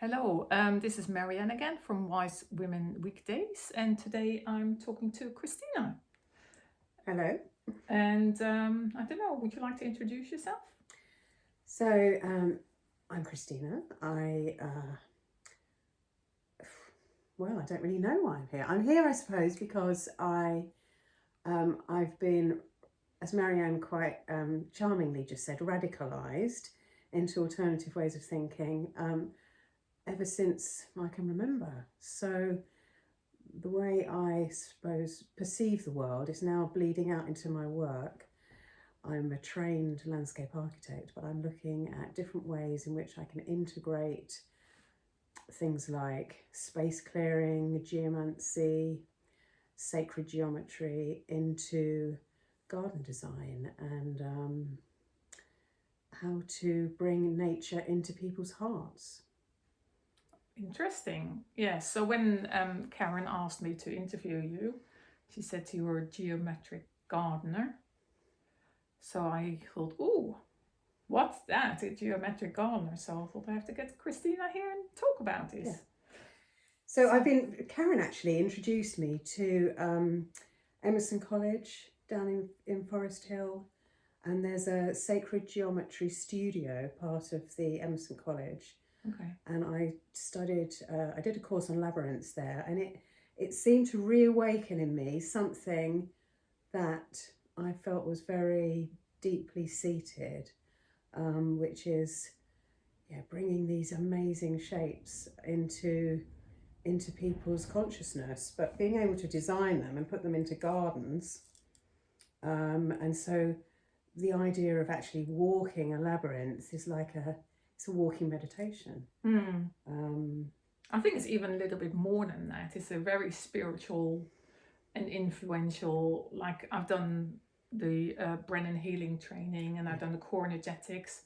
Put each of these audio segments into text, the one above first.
Hello, this is Marianne again from Wise Women Weekdays, and today I'm talking to Christina. Hello. And I don't know, would you like to introduce yourself? So I'm Christina. I don't really know why I'm here. I'm here, I suppose, because I've been, as Marianne quite charmingly just said, radicalised into alternative ways of thinking ever since I can remember. So the way I suppose perceive the world is now bleeding out into my work. I'm a trained landscape architect, but I'm looking at different ways in which I can integrate things like space clearing, geomancy, sacred geometry into garden design and how to bring nature into people's hearts. Interesting. Yes, so when Karen asked me to interview you, she said you were a geometric gardener. So I thought, ooh, what's that? A geometric gardener. So I thought I have to get Christina here and talk about this. Yeah. So Karen actually introduced me to Emerson College down in Forest Hill, and there's a sacred geometry studio, part of the Emerson College. Okay. And I did a course on Labyrinths there, and it seemed to reawaken in me something that I felt was very deeply seated, which is bringing these amazing shapes into people's consciousness, but being able to design them and put them into gardens. And so the idea of actually walking a labyrinth is it's a walking meditation. I think it's even a little bit more than that. It's a very spiritual and influential, like I've done the Brennan healing training and I've done the core energetics,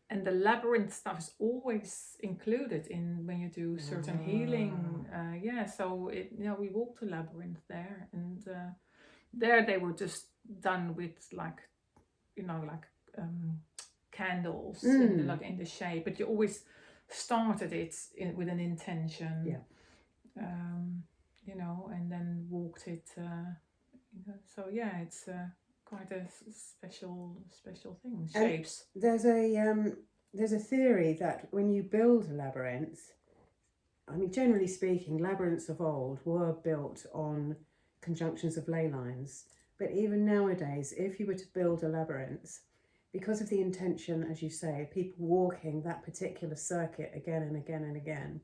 and the labyrinth stuff is always included in when you do certain healing. So we walked a labyrinth there, and there they were just done with candles in the shape, but you always started it with an intention. And then walked it. It's quite a special thing. Shapes. And there's a theory that when you build a labyrinth, I mean, generally speaking, labyrinths of old were built on conjunctions of ley lines. But even nowadays, if you were to build a labyrinth, because of the intention, as you say, people walking that particular circuit again and again and again,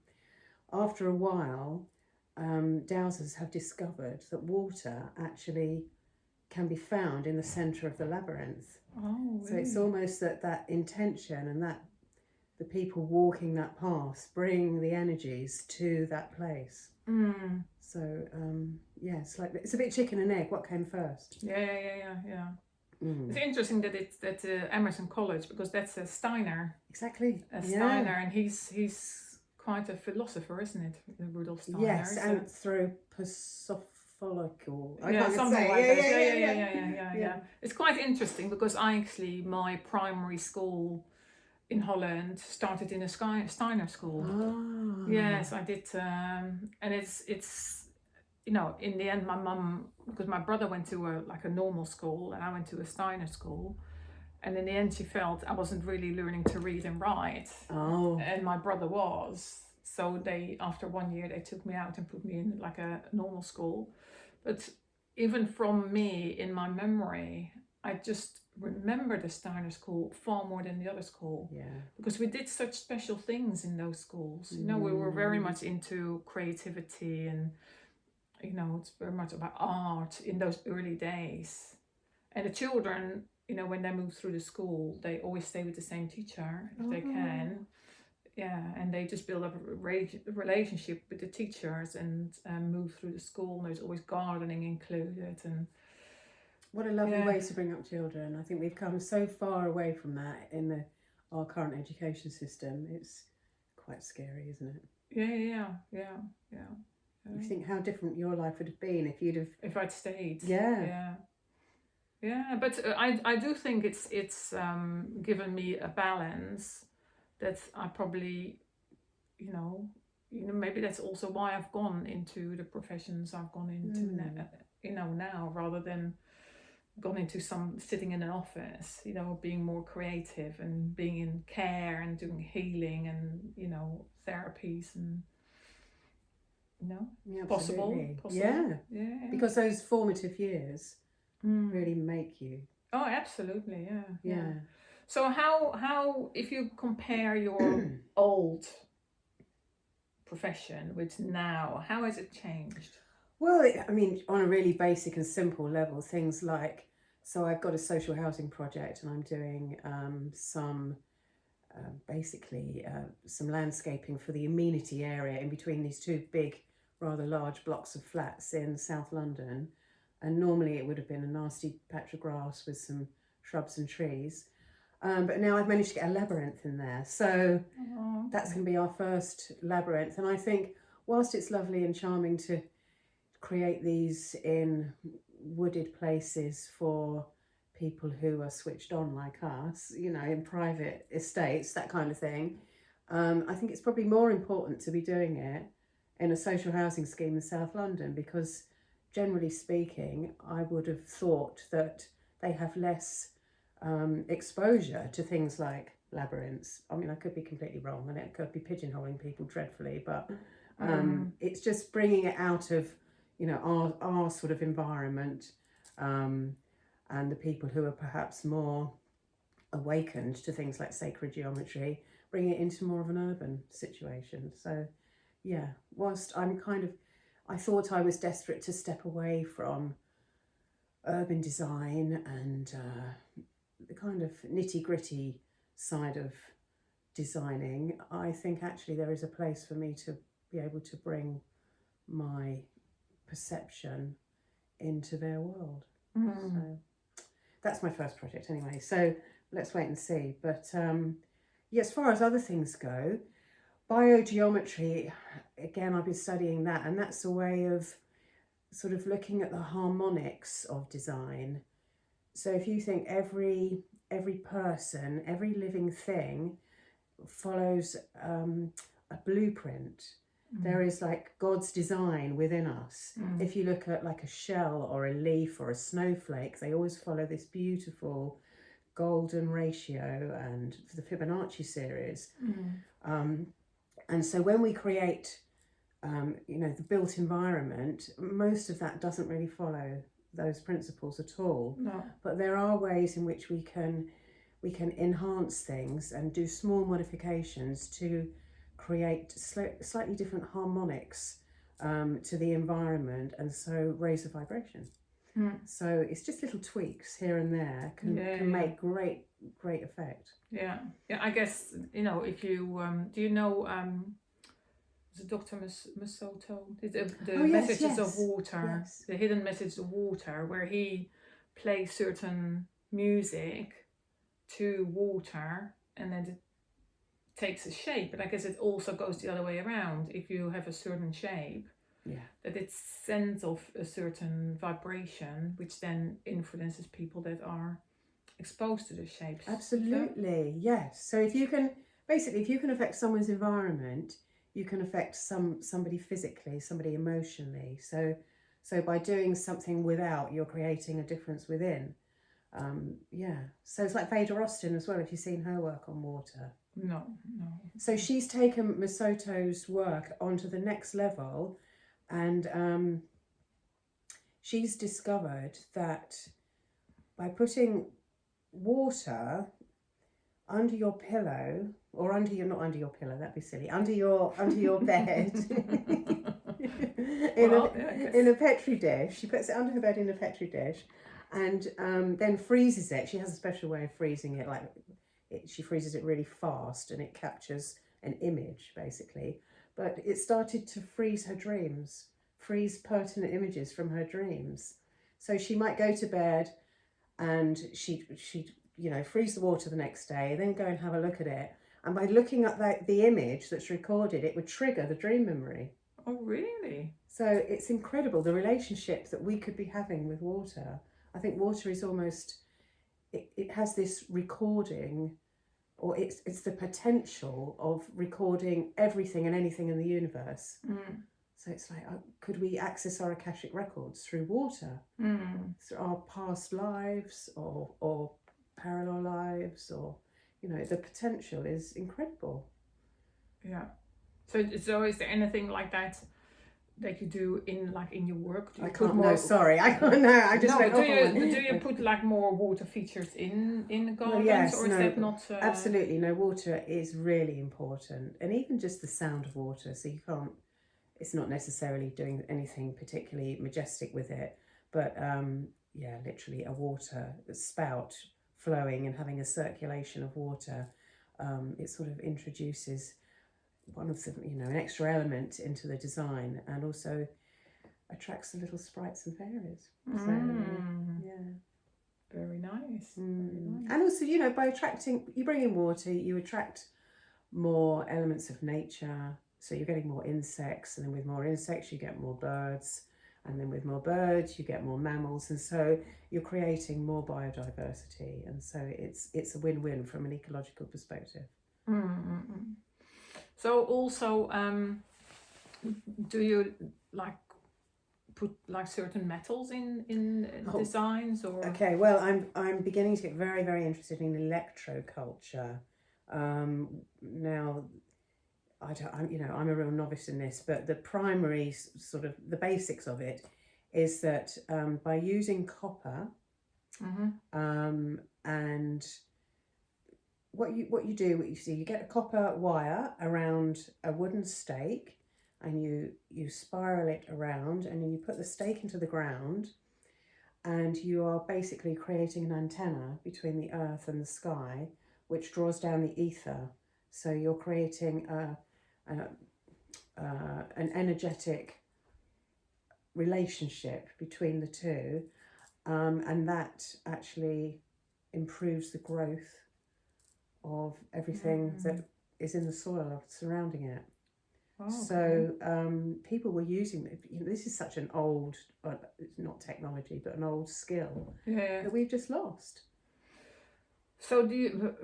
after a while, dowsers have discovered that water actually can be found in the centre of the labyrinth. Oh, really? So it's almost that intention and that the people walking that path bring the energies to that place. So it's a bit chicken and egg. What came first? Yeah. It's interesting that it's Emerson College, because that's a Steiner. Exactly. Steiner, and he's quite a philosopher, isn't it, Rudolf Steiner? Yes, anthroposophical. Something like that. Yeah. It's quite interesting because my primary school in Holland started in a Steiner school. Yes, I did, and it's in the end, my mum, because my brother went to a normal school and I went to a Steiner school, and in the end she felt I wasn't really learning to read and write. And my brother was. So after 1 year, they took me out and put me in a normal school. But even from me, in my memory, I just remember the Steiner school far more than the other school. Yeah. Because we did such special things in those schools. We were very much into creativity, and it's very much about art in those early days. And the children, when they move through the school, they always stay with the same teacher if they can. Yeah, and they just build up a relationship with the teachers and move through the school. And there's always gardening included. And what a lovely way to bring up children. I think we've come so far away from that in our current education system. It's quite scary, isn't it? Yeah. You think how different your life would have been if I'd stayed. Yeah. But I do think it's given me a balance that I probably you know, maybe that's also why I've gone into the professions I've gone into now, rather than gone into sitting in an office, being more creative and being in care and doing healing and, therapies and, possible. Yeah. Because those formative years really make you. Oh, absolutely. Yeah. So how if you compare your old profession with now, how has it changed? Well, I mean, on a really basic and simple level, things like, so I've got a social housing project and I'm doing some landscaping for the amenity area in between these two big, rather large blocks of flats in South London. And normally it would have been a nasty patch of grass with some shrubs and trees. But now I've managed to get a labyrinth in there. So that's going to be our first labyrinth. And I think whilst it's lovely and charming to create these in wooded places for people who are switched on like us, in private estates, that kind of thing, I think it's probably more important to be doing it in a social housing scheme in South London, because generally speaking, I would have thought that they have less exposure to things like labyrinths. I mean, I could be completely wrong and it could be pigeonholing people dreadfully, but it's just bringing it out of our sort of environment, and the people who are perhaps more awakened to things like sacred geometry, bring it into more of an urban situation. So yeah, whilst I thought I was desperate to step away from urban design and the kind of nitty-gritty side of designing, I think actually there is a place for me to be able to bring my perception into their world. So that's my first project anyway, so let's wait and see. But as far as other things go, biogeometry, again, I've been studying that, and that's a way of sort of looking at the harmonics of design. So if you think every person, every living thing follows a blueprint. There is like God's design within us. If you look at like a shell or a leaf or a snowflake, they always follow this beautiful golden ratio and the Fibonacci series. And so when we create, the built environment, most of that doesn't really follow those principles at all. No. But there are ways in which we can enhance things and do small modifications to create slightly different harmonics to the environment, and so raise the vibration. So it's just little tweaks here and there can make great effect. Yeah, I guess, if you do you know the Dr. Masoto, the messages of water, the hidden messages of water, where he plays certain music to water and then it takes a shape. But I guess it also goes the other way around. If you have a certain shape, that it sends off a certain vibration, which then influences people that are exposed to the shapes. Absolutely, yes. So if you can affect someone's environment, you can affect somebody physically, somebody emotionally. So by doing something without, you're creating a difference within. So it's like Veda Austin as well, if you've seen her work on water. No. So she's taken Masoto's work onto the next level, and she's discovered that by putting water under your pillow, or under your pillow, that'd be silly, under your bed in a petri dish. She puts it under her bed in a petri dish, and then freezes it. She has a special way of freezing it, she freezes it really fast, and it captures an image basically. But it started to freeze her dreams, freeze pertinent images from her dreams. So she might go to bed and she'd freeze the water the next day, then go and have a look at it. And by looking at the image that's recorded, it would trigger the dream memory. Oh, really? So it's incredible, the relationship that we could be having with water. I think water is almost, it has this recording or it's the potential of recording everything and anything in the universe. So it's like, could we access our Akashic records through water, through our past lives or parallel lives, or, you know, the potential is incredible. Yeah. So is there anything like that you do in your work? I can't. No, sorry, I can't. No, I just went off on one. Do you put like more water features in the gardens, well, yes, or is that not? Absolutely, no. Water is really important, and even just the sound of water. So you can't. It's not necessarily doing anything particularly majestic with it, but yeah, literally a water spout flowing and having a circulation of water. It sort of introduces one of the, you know, an extra element into the design, and also attracts the little sprites and fairies. So yeah, very nice. Very nice. And also, you know, by you bring in water, you attract more elements of nature. So you're getting more insects, and then with more insects you get more birds, and then with more birds you get more mammals, and so you're creating more biodiversity, and so it's a win-win from an ecological perspective. So also, do you like put like certain metals in designs, or? Okay, well, I'm beginning to get very, very interested in electroculture. Now, I'm a real novice in this, but the primary sort of the basics of it is that by using copper, and what you do, you get a copper wire around a wooden stake, and you spiral it around, and then you put the stake into the ground, and you are basically creating an antenna between the earth and the sky, which draws down the ether. So you're creating an energetic relationship between the two, and that actually improves the growth of everything that is in the soil surrounding it. Oh, so people were using it. You know, this is such an old, it's not technology, but an old skill that we've just lost. So do you?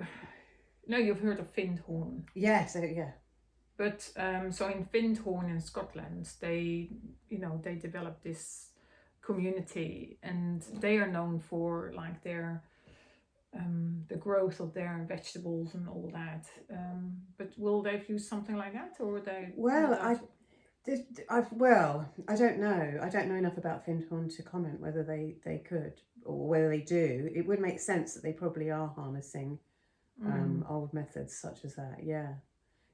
No, you've heard of Findhorn. Yes, yeah. But so in Findhorn in Scotland, they developed this community, and they are known for like their the growth of their vegetables and all that. But will they use something like that, or they? Well, I don't know. I don't know enough about Findhorn to comment whether they could or whether they do. It would make sense that they probably are harnessing old methods such as that. Yeah.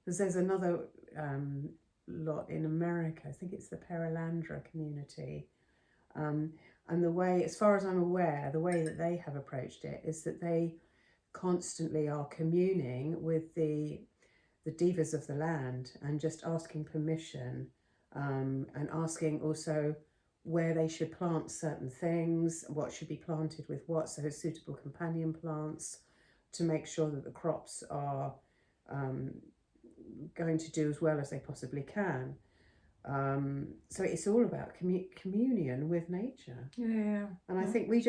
Because there's another lot in America, I think it's the Perelandra community, and the way, as far as I'm aware, the way that they have approached it is that they constantly are communing with the divas of the land and just asking permission, and asking also where they should plant certain things, what should be planted with what, so suitable companion plants to make sure that the crops are going to do as well as they possibly can. So it's all about communion with nature. Yeah. And I think we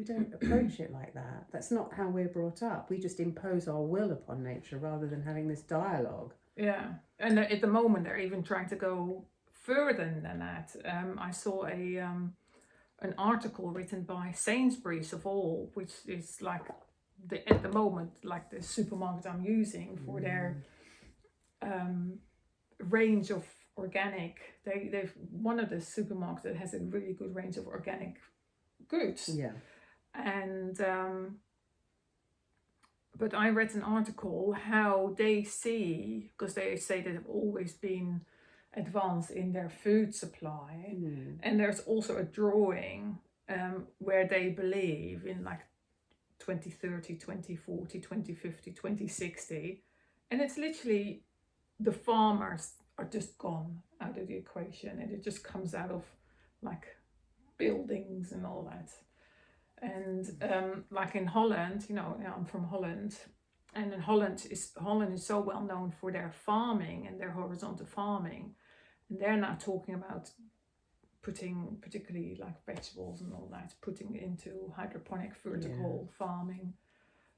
don't approach it like that. That's not how we're brought up. We just impose our will upon nature rather than having this dialogue. Yeah. And at the moment they're even trying to go further than that. I saw an article written by Sainsbury's of all, which is like at the moment like the supermarket I'm using for their range of organic. They've one of the supermarkets that has a really good range of organic goods. Yeah. And but I read an article how they see, because they say they have always been advanced in their food supply, and there's also a drawing where they believe in like 2030, 2040, 2050, 2060, and it's literally the farmers are just gone out of the equation, and it just comes out of like buildings and all that. And like in Holland, I'm from Holland, and in Holland is so well known for their farming and their horizontal farming, and they're now talking about putting, particularly like vegetables and all that, putting into hydroponic vertical farming.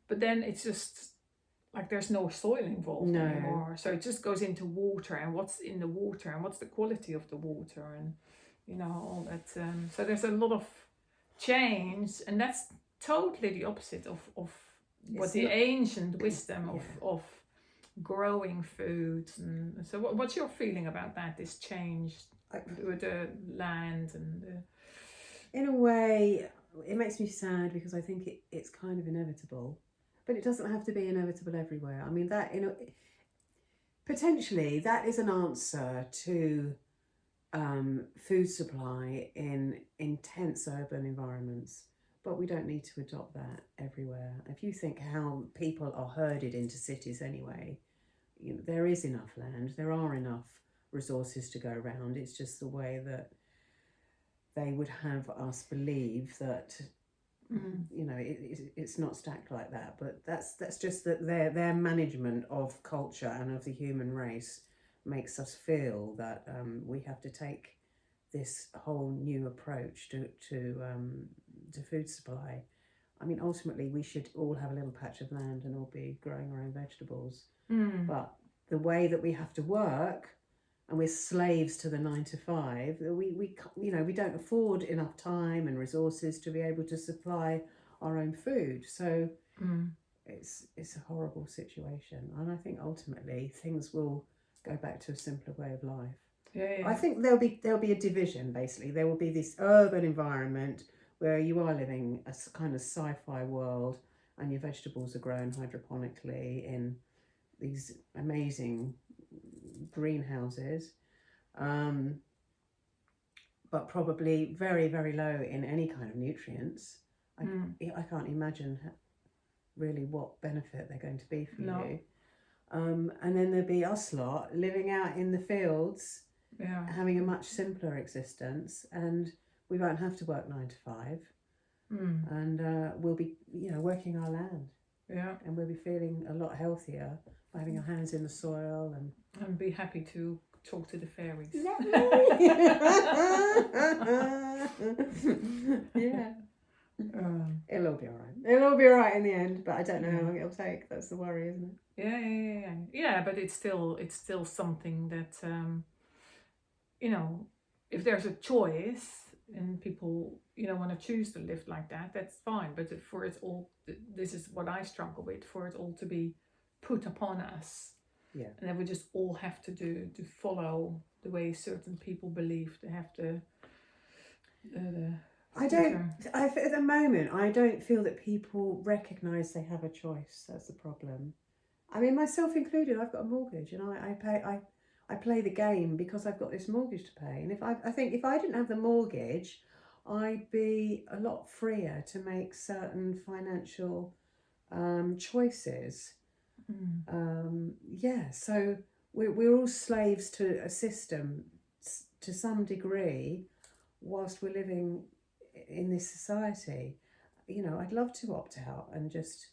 But then it's just like there's no soil involved anymore. So it just goes into water, and what's in the water, and what's the quality of the water, and all that. So there's a lot of change, and that's totally the opposite of what the ancient wisdom of growing foods. And so what's your feeling about that, this change with the land and in a way it makes me sad, because I think it's kind of inevitable, but it doesn't have to be inevitable everywhere. I mean, that potentially that is an answer to food supply in intense urban environments, but we don't need to adopt that everywhere. If you think how people are herded into cities anyway, there is enough land, there are enough resources to go around. It's just the way that they would have us believe that it's not stacked like that. But that's just that their management of culture and of the human race makes us feel that we have to take this whole new approach to food supply. I mean, ultimately we should all have a little patch of land and all be growing our own vegetables. But the way that we have to work, and we're slaves to the 9 to 5, we don't afford enough time and resources to be able to supply our own food. So it's a horrible situation, and I think ultimately things will go back to a simpler way of life. I think there'll be a division. Basically, there will be this urban environment where you are living a kind of sci-fi world, and your vegetables are grown hydroponically in these amazing greenhouses, but probably very, very low in any kind of nutrients. I can't imagine really what benefit they're going to be for you. And then there'll be us lot living out in the fields, having a much simpler existence, and we won't have to work 9 to 5, and we'll be working our land, and we'll be feeling a lot healthier by having our hands in the soil and be happy to talk to the fairies. Yeah. It'll all be all right. It'll all be all right in the end, but I don't know how long it'll take. That's the worry, isn't it? Yeah. But it's still something that if there's a choice and people want to choose to live like that, that's fine. But for it all, this is what I struggle with, for it all to be put upon us. Yeah. And then we just all have to follow the way certain people believe they have to. At the moment, I don't feel that people recognise they have a choice. That's the problem. I mean, myself included, I've got a mortgage, and I play the game because I've got this mortgage to pay. And I think if I didn't have the mortgage, I'd be a lot freer to make certain financial choices. So we're all slaves to a system to some degree whilst we're living in this society. I'd love to opt out and just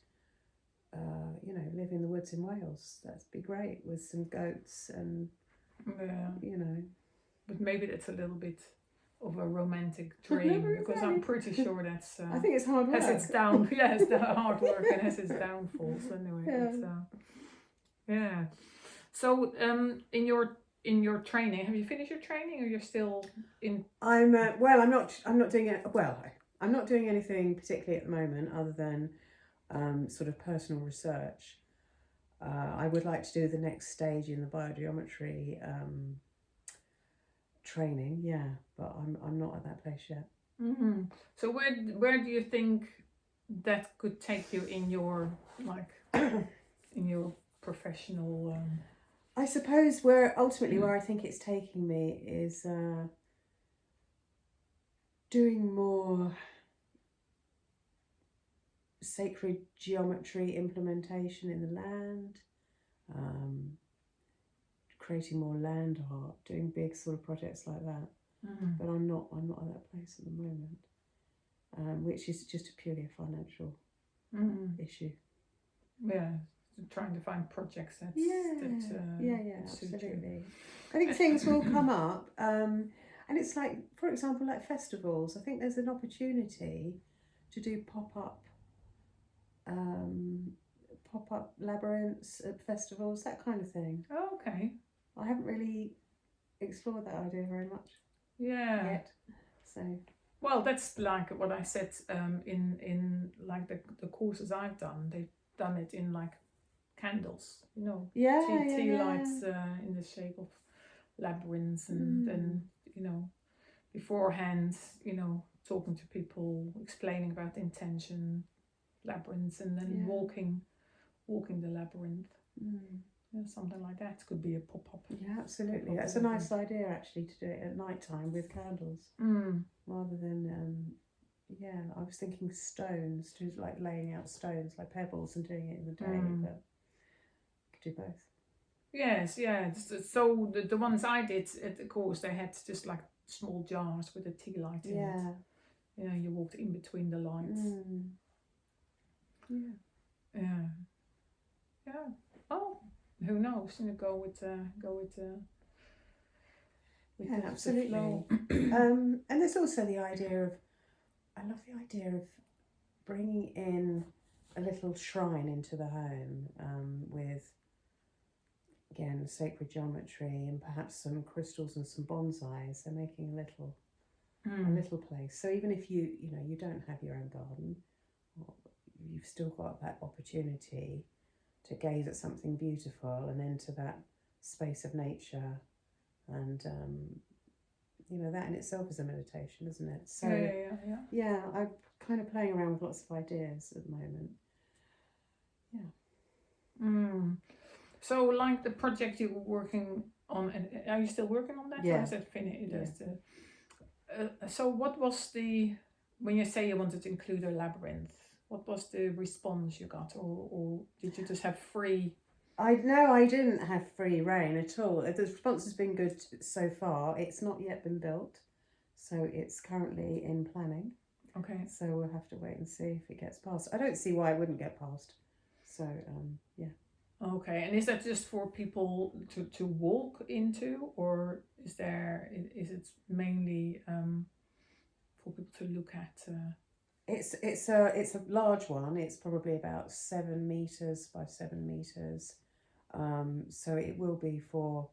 live in the woods in Wales. That'd be great, with some goats and but maybe that's a little bit of a romantic dream, because I'm pretty sure that's I think it's hard work. Has its it's the hard work and has its downfalls anyway. So in your training, have you finished your training, or you're still in? I'm not doing it. I'm not doing anything particularly at the moment, other than sort of personal research. I would like to do the next stage in the biogeometry training, but I'm not at that place yet. So where do you think that could take you in your in your professional? I suppose where I think it's taking me is doing more sacred geometry implementation in the land, creating more land art, doing big sort of projects like that. But I'm not at that place at the moment, which is just a financial issue. Trying to find projects that absolutely. I think things will come up, and it's like, for example, like festivals. I think there's an opportunity to do pop-up labyrinths at festivals, that kind of thing. Oh, okay. I haven't really explored that idea very much yet. So well, that's like what I said in like the courses I've done. They've done it in like candles, you know, tea lights in the shape of labyrinths, and then, you know, beforehand, you know, talking to people, explaining about the intention, labyrinths, and then walking the labyrinth. Yeah, something like that could be a pop-up. Yeah, absolutely. That's a nice idea, actually, to do it at night time with candles rather than I was thinking stones, to like laying out stones like pebbles and doing it in the day, but could do both. Yes, yeah. So the ones I did at the course, they had just like small jars with a tea light in it. You know, you walked in between the lights. Yeah. Oh, who knows? You know, go with absolutely. The flow. And there's also the idea of, I love the idea of bringing in a little shrine into the home with, again, sacred geometry and perhaps some crystals and some bonsais. So making a little place. So even if you don't have your own garden, you've still got that opportunity to gaze at something beautiful and enter that space of nature, and that in itself is a meditation, isn't it? So I'm kind of playing around with lots of ideas at the moment. So like the project you were working on, are you still working on that? Or is it finished? So what was when you say you wanted to include a labyrinth, what was the response you got, or did you just have free? I didn't have free reign at all. The response has been good so far. It's not yet been built, so it's currently in planning. Okay. So we'll have to wait and see if it gets passed. I don't see why it wouldn't get passed. So Okay, and is that just for people to walk into, or is it mainly for people to look at? It's a large one. It's probably about 7 meters by 7 meters. So it will be for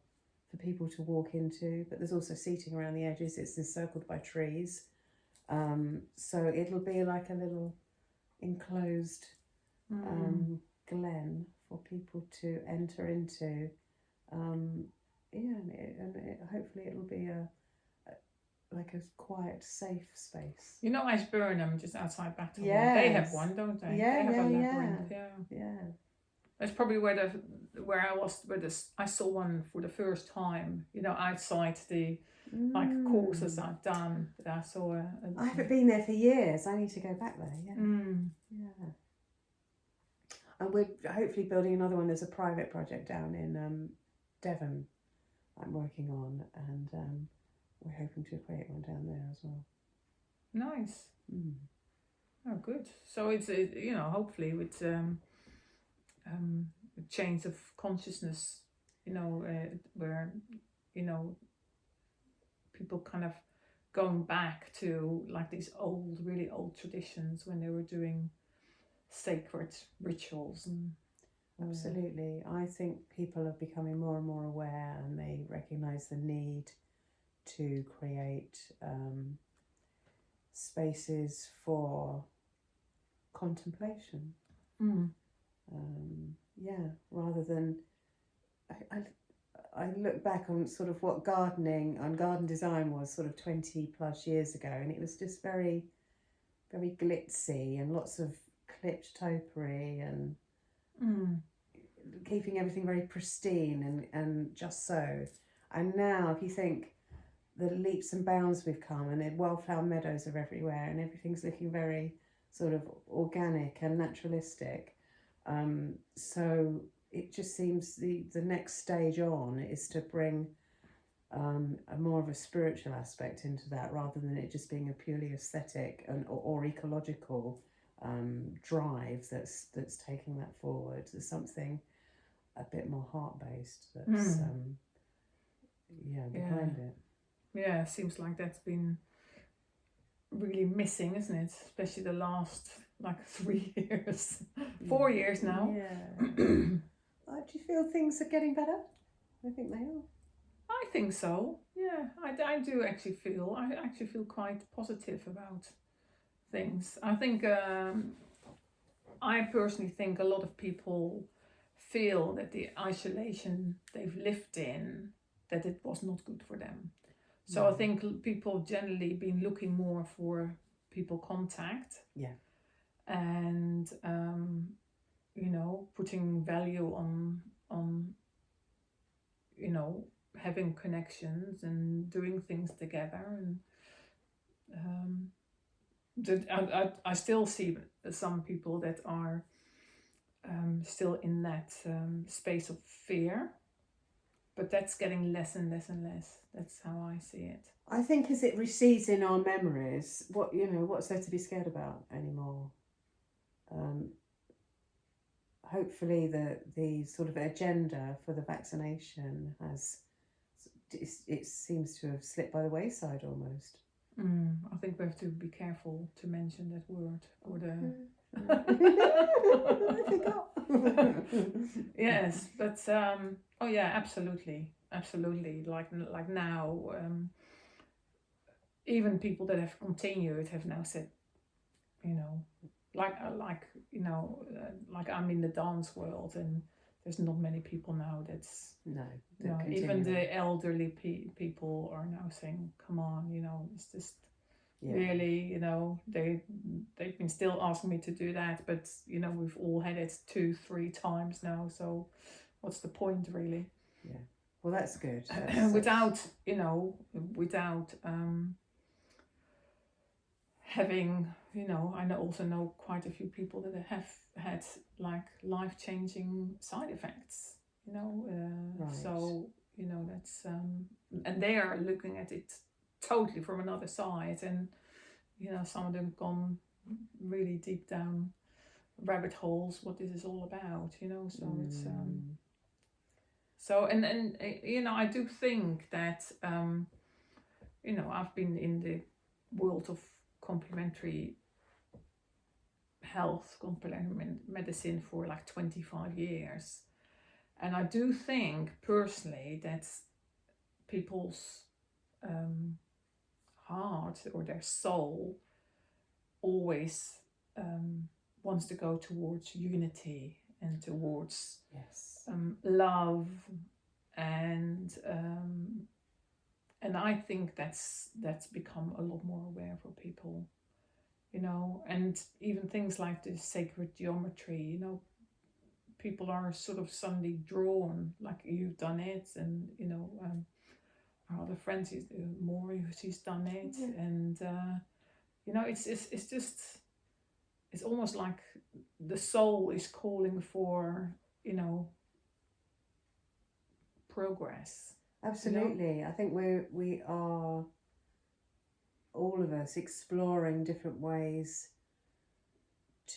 people to walk into, but there's also seating around the edges. It's encircled by trees. So it'll be like a little enclosed glen for people to enter into. Hopefully it'll be a quiet, safe space. You know, Ashburnham, just outside Battle. Yes. They have one, don't they? Yeah, they have a labyrinth. Yeah. That's probably where I was. I saw one for the first time. You know, outside the courses I've done. That I saw. I haven't been there for years. I need to go back there. Yeah. And we're hopefully building another one. There's a private project down in Devon I'm working on, and we're hoping to create one down there as well. Nice. Oh, good. So it's hopefully with change of consciousness, where people kind of going back to like these really old traditions when they were doing sacred rituals and. Absolutely. I think people are becoming more and more aware, and they recognise the need to create spaces for contemplation. Rather than I look back on sort of what garden design was sort of 20 plus years ago, and it was just very, very glitzy and lots of clipped topiary and keeping everything very pristine and just so. And now if you think the leaps and bounds we've come, and the wildflower meadows are everywhere, and everything's looking very sort of organic and naturalistic. So it just seems the next stage on is to bring a more of a spiritual aspect into that, rather than it just being a purely aesthetic or ecological drive that's taking that forward. There's something a bit more heart-based that's behind it. Yeah, it seems like that's been really missing, isn't it? Especially the last like 3 years, 4 years now. Yeah. Do you feel things are getting better? I think they are. I think so. Yeah, I do actually feel. I actually feel quite positive about things. I think I personally think a lot of people feel that the isolation they've lived in, that it was not good for them. So I think people generally been looking more for people contact. Yeah. And putting value on having connections and doing things together, and I still see some people that are still in that space of fear, but that's getting less and less and less. That's how I see it. I think as it recedes in our memories, what's there to be scared about anymore? Hopefully the sort of agenda for the vaccination it seems to have slipped by the wayside almost. I think we have to be careful to mention that word for the. I forgot. Yes, but oh yeah, absolutely. Like now, even people that have continued have now said, like I'm in the dance world, and there's not many people now that's even the elderly people are now saying, come on, it's just really, they've been still asking me to do that, but we've all had it 2-3 times now, so what's the point really? Yeah, well, that's good. Without having, I also know quite a few people that have had like life-changing side effects, Right. So that's and they are looking at it totally from another side, and some of them gone really deep down rabbit holes what this is all about, so it's so and I do think that I've been in the world of complementary health, complementary medicine for like 25 years, and I do think personally that people's heart or their soul always wants to go towards unity and towards love, and I think that's become a lot more aware for people, and even things like the sacred geometry, people are sort of suddenly drawn, like you've done it, and our other friends, Maury, she's done it, and it's just, it's almost like the soul is calling for progress. Absolutely. I think we are, all of us, exploring different ways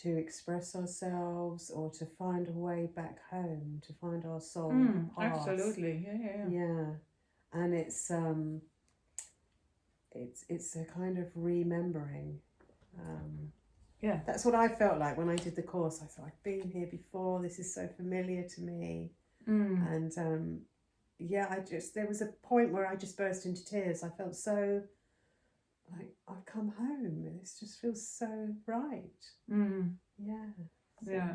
to express ourselves or to find a way back home, to find our soul path. Absolutely. Yeah. And it's a kind of remembering. That's what I felt like when I did the course. I thought, I've been here before, this is so familiar to me. And there was a point where I just burst into tears. I felt so like I've come home. This just feels so right. Yeah,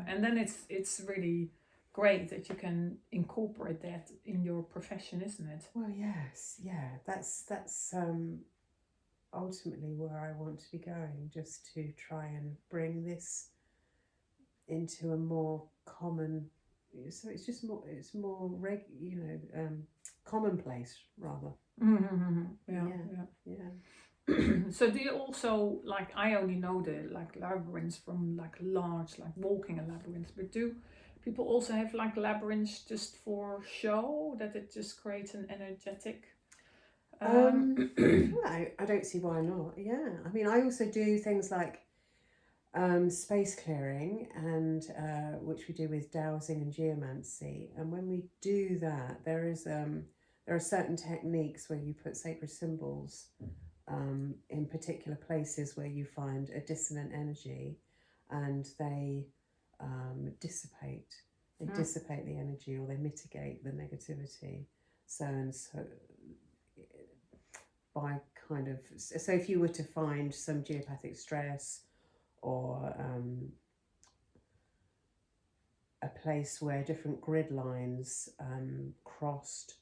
and then it's really great that you can incorporate that in your profession, isn't it? Well, yes, yeah. That's ultimately where I want to be going, just to try and bring this into a more common. So it's more commonplace rather. Yeah. So do you also, like, I only know the like labyrinths from like large, like walking a labyrinth, but do people also have like labyrinths just for show, that it just creates an energetic? I don't see why not. Yeah, I mean, I also do things like space clearing, and which we do with dowsing and geomancy. And when we do that, there are certain techniques where you put sacred symbols in particular places where you find a dissonant energy, and they dissipate. They dissipate the energy, or they mitigate the negativity. So by kind of, so if you were to find some geopathic stress, or a place where different grid lines crossed,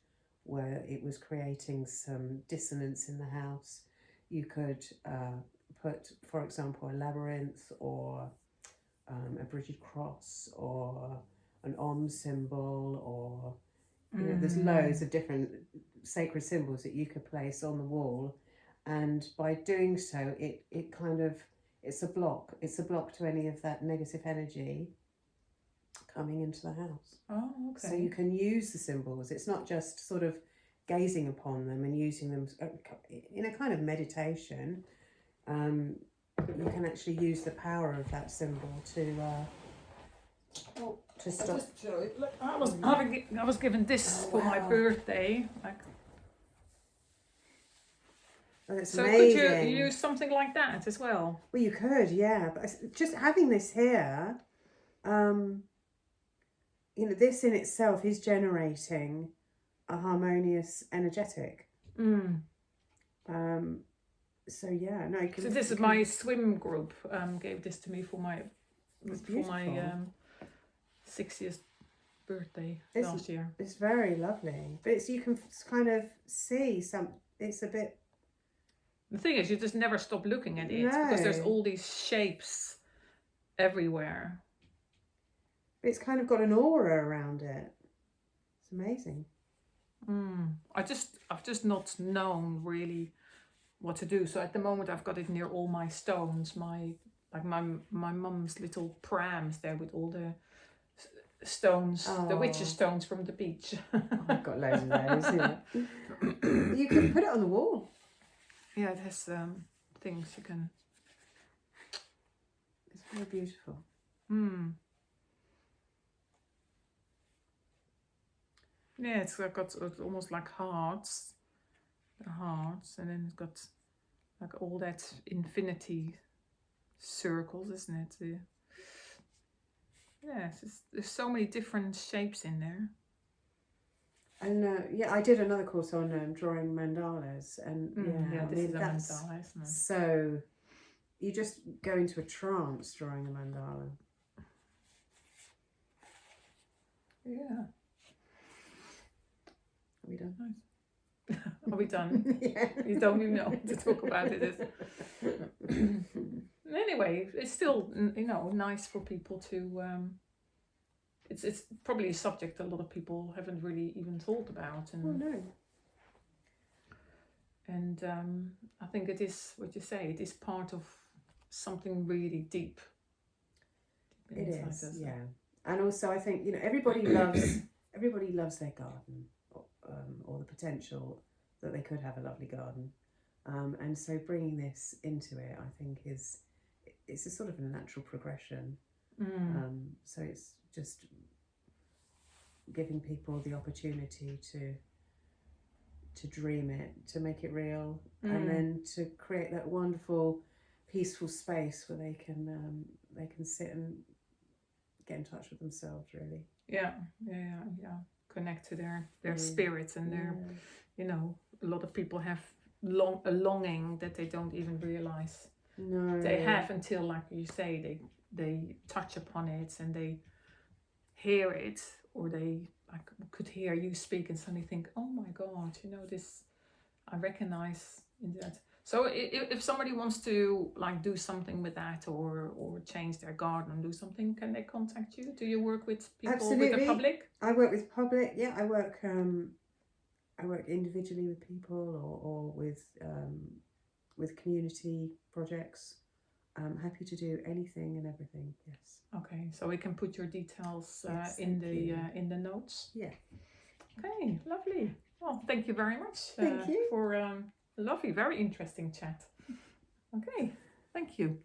where it was creating some dissonance in the house, you could put, for example, a labyrinth, or a British cross, or an Om symbol, or you know, there's loads of different sacred symbols that you could place on the wall, and by doing so, it kind of, it's a block to any of that negative energy coming into the house. Oh, okay. So you can use the symbols. It's not just sort of gazing upon them and using them in a kind of meditation. You can actually use the power of that symbol to stop. Look, I was given this for my birthday. So amazing. Could you use something like that as well? Well, you could, yeah. But just having this here, you know, this in itself is generating a harmonious energetic. So yeah, no. So this is my swim group. Gave this to me for my 60th birthday last year. It's very lovely, but you can kind of see some. It's a bit. The thing is, you just never stop looking at it because there's all these shapes everywhere. It's kind of got an aura around it. It's amazing. I've just not known really what to do. So at the moment, I've got it near all my stones. My mum's little prams there with all the stones, the witch's stones from the beach. I've got loads of those. Yeah. You can put it on the wall. Yeah, it has things you can. It's very beautiful. Yeah, it's got almost like hearts, and then it's got like all that infinity circles, isn't it? There's so many different shapes in there. And I did another course on drawing mandalas, and this is a mandala, isn't it? So you just go into a trance drawing a mandala. Yeah. Are we done? Nice. Are we done? Yeah. You don't even know to talk about it. Anyway, it's still, nice for people to. It's probably a subject a lot of people haven't really even thought about. And, no. And I think it is what you say. It is part of something really deep. It is, us. Yeah. And also, I think everybody loves their garden, or the potential that they could have a lovely garden. And so bringing this into it, I think it's a sort of a natural progression. So it's just giving people the opportunity to dream it, to make it real, and then to create that wonderful, peaceful space where they can sit and get in touch with themselves. Really. Yeah. Connect to their spirits and their, a lot of people have a longing that they don't even realize they have until, like you say, they touch upon it and they hear it, or they could hear you speak and suddenly think, oh my God, this I recognize in that. So if somebody wants to do something with that, or change their garden and do something, can they contact you? Do you work with people? Absolutely. With the public? I work with public. Yeah, I work individually with people, or with community projects. I'm happy to do anything and everything. Yes. Okay, so we can put your details Yes, in the notes. Yeah. Okay, lovely. Well, thank you very much. Thank you For a lovely, very interesting chat. Okay, thank you.